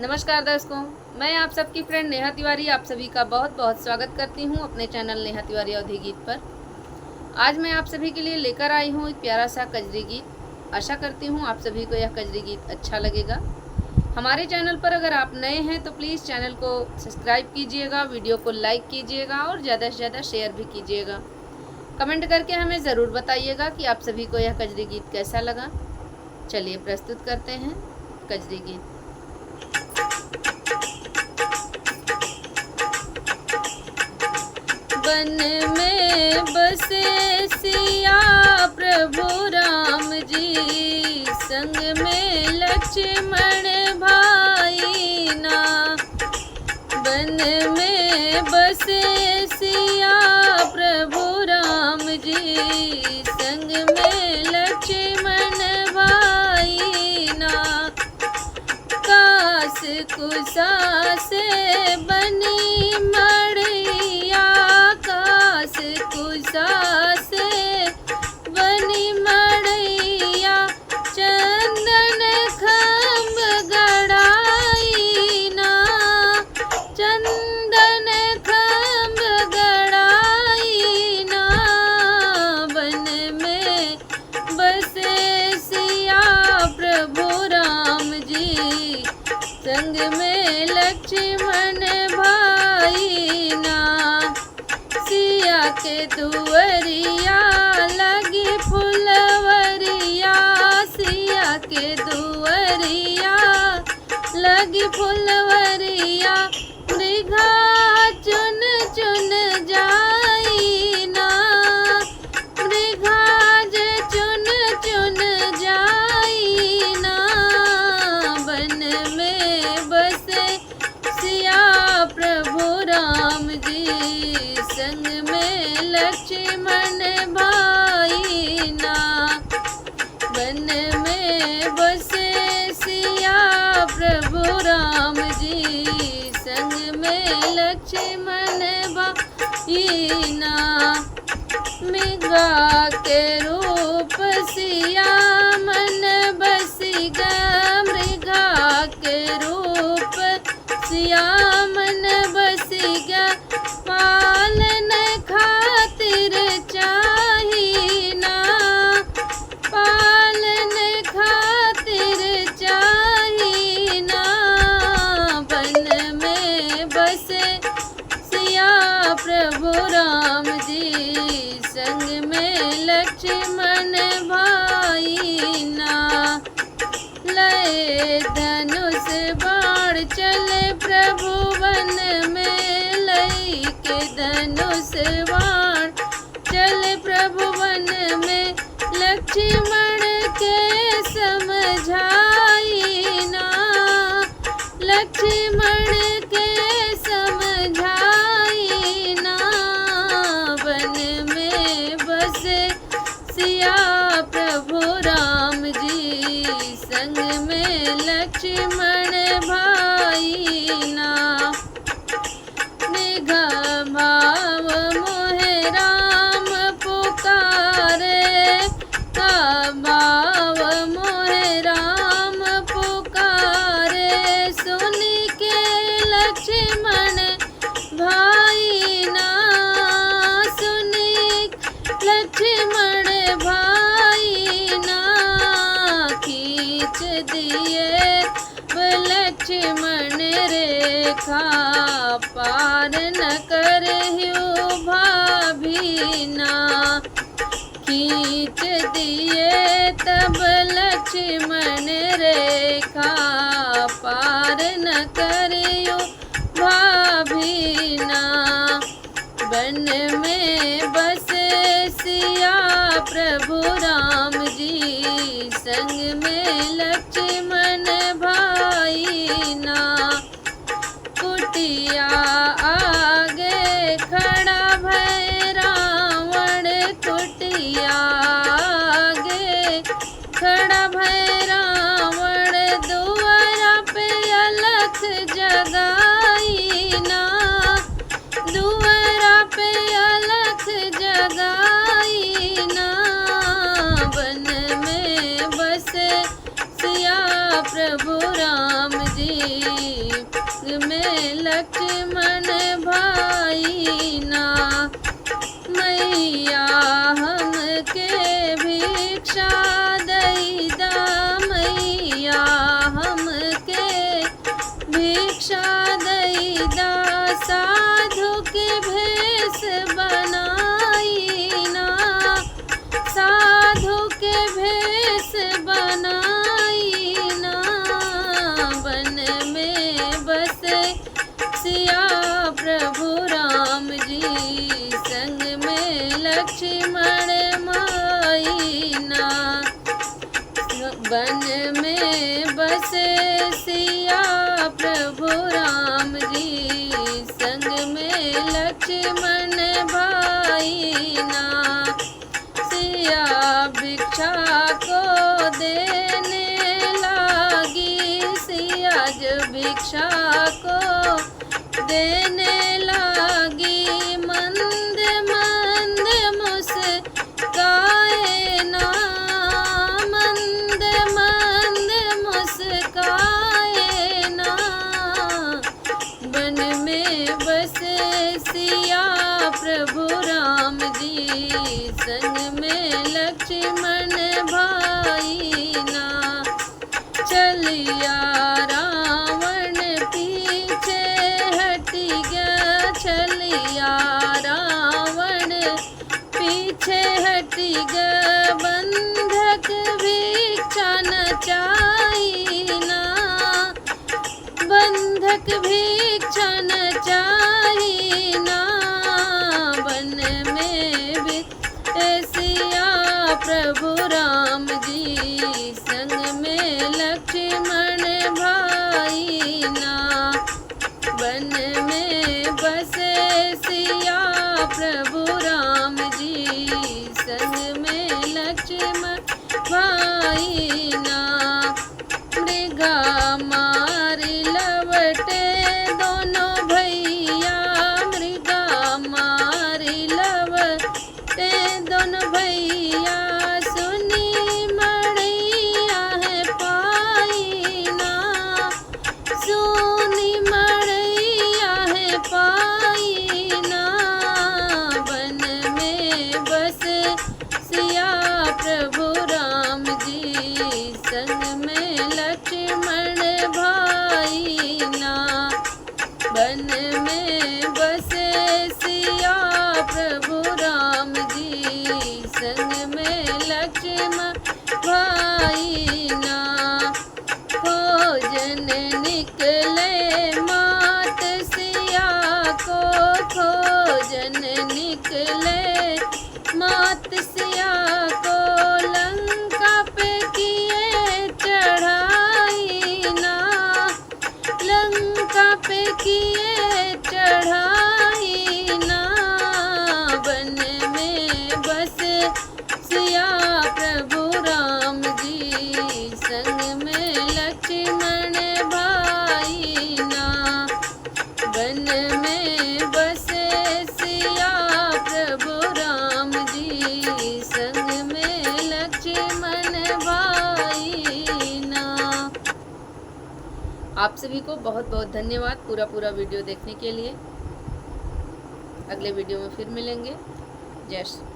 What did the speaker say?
नमस्कार दोस्तों, मैं आप सबकी फ्रेंड नेहा तिवारी आप सभी का बहुत बहुत स्वागत करती हूं अपने चैनल नेहा तिवारी अवधी गीत पर। आज मैं आप सभी के लिए लेकर आई हूं एक प्यारा सा कजरी गीत। आशा करती हूं आप सभी को यह कजरी गीत अच्छा लगेगा। हमारे चैनल पर अगर आप नए हैं तो प्लीज़ चैनल को सब्सक्राइब कीजिएगा, वीडियो को लाइक कीजिएगा और ज़्यादा से ज़्यादा शेयर भी कीजिएगा। कमेंट करके हमें ज़रूर बताइएगा कि आप सभी को यह कजरी गीत कैसा लगा। चलिए प्रस्तुत करते हैं कजरी गीत। वन में बसे सिया प्रभु राम जी, संग में लक्ष्मण भाई ना। वन में बसे सिया प्रभु राम जी, संग में लक्ष्मण भाई ना। कास कुसा से बनी मड़िया, कास कुसा से बनी मड़िया। चंदन खम्भ गड़ाई ना, चंदन खम्भ गड़ाई ना। वन में बसे सिया प्रभु राम जी, संग में लक्ष्मण भाई ना। सिया के दुअरिया लगी फुलवरिया, सिया के दुअरिया लगी फुलवरिया। मृगा चुन चुन जाई ना, मृगा जे चुन चुन जाई ना। वन में बसे सिया प्रभु राम जी, संग में लक्ष्मण भाई ना। वन में बसे सिया प्रभु राम जी, संग में लक्ष्मण भाई ना। मृगा के रूप सिया मन बसिगा, मृगा के रूप सिया मन बसिगा। पालन खातिर चाही ना, पालन खातिर चाही ना। वन में बसे सिया प्रभु राम जी, संग में लक्ष्मण भाई ना। लय धनुष बाण चले प्रभु वन में, लय के धनुष बाण चले प्रभु वन में। लक्ष्मण के समझाई ना, लक्ष्मण के समझाई ना। वन में बसे सिया प्रभु राम जी, संग में लक्ष्मण भाई ना। निघा भाव मोहे राम पुकारे, का भाव मोहे राम पुकारे। सुनी के लक्ष्मण भाई ना, सुनी लक्ष्मण भाई ना। खींच दिए लक्ष्मण रेखा, पार न करहियो भाभी ना। खींच दिए तब लक्ष्मण रेखा, पार न करियो भाभी ना। वन में बसे सिया प्रभु राम जी, संग में लक्ष्मण भाई ना। कुटिया आगे खड़ा भय रावण, कुटिया आगे खड़ा भय रावण। दुआरा पे अलख जगाई ना, दुआरा पे अलख जगाई ना। वन जी में लक्ष्मण भाई ना, मैया हमके भिक्षा दैदा, मैया हमके भिक्षा दैदा, साधु के भेष बनाई ना, साधु के भेष बनाई ना, वन में बसे सिया प्रभु राम जी, संग में लक्ष्मण माई ना, वन में बसे सिया प्रभु राम जी, संग में लक्ष्मण भाई ना, सिया भिक्षा को देने लागी, सिया जो भिक्षा को देने लागी, मंद मंद मुस्काए ना, मंद मंद मुस्काए ना, वन में बसे सिया प्रभु राम जी, संग में लक्ष्मण भाई ना, चलिया रावण पीछे हट गया, चलिया रावण पीछे हट गया, बंधक भिक्षा नचाई ना, बंधक भिक्षा नचाई ना, वन में भी सिया प्रभु राम जी, संग में लक्ष्मण भाई ना, वन में बसे सिया प्रभु राम जी, संग में लक्ष्मण भाई ना, मृगा मारी लवटे दोनों भैया, मृगा मारी लवटे दोनों भैया, सुनी मड़ैया है पाई ना, सुनी मड़ैया है पाई ना, वन में बसे सिया प्रभु राम जी, संग में लक्ष्मण भाई ना, वन में बसे सिया प्रभु राम जी, संग में लक्ष्मण भाई ना, खोजन निकले मात सिया को, खोजन निकले मात सिया को, लंका पे किए चढ़ाई ना, लंका पे किए चढ़ाई ना, वन में बसे सिया प्रभु राम जी, संग में लक्ष्मण भाई ना, वन में बसे सिया प्रभु राम जी, संग में लक्ष्मण भाई ना। आप सभी को बहुत बहुत धन्यवाद पूरा वीडियो देखने के लिए। अगले वीडियो में फिर मिलेंगे। जय श्री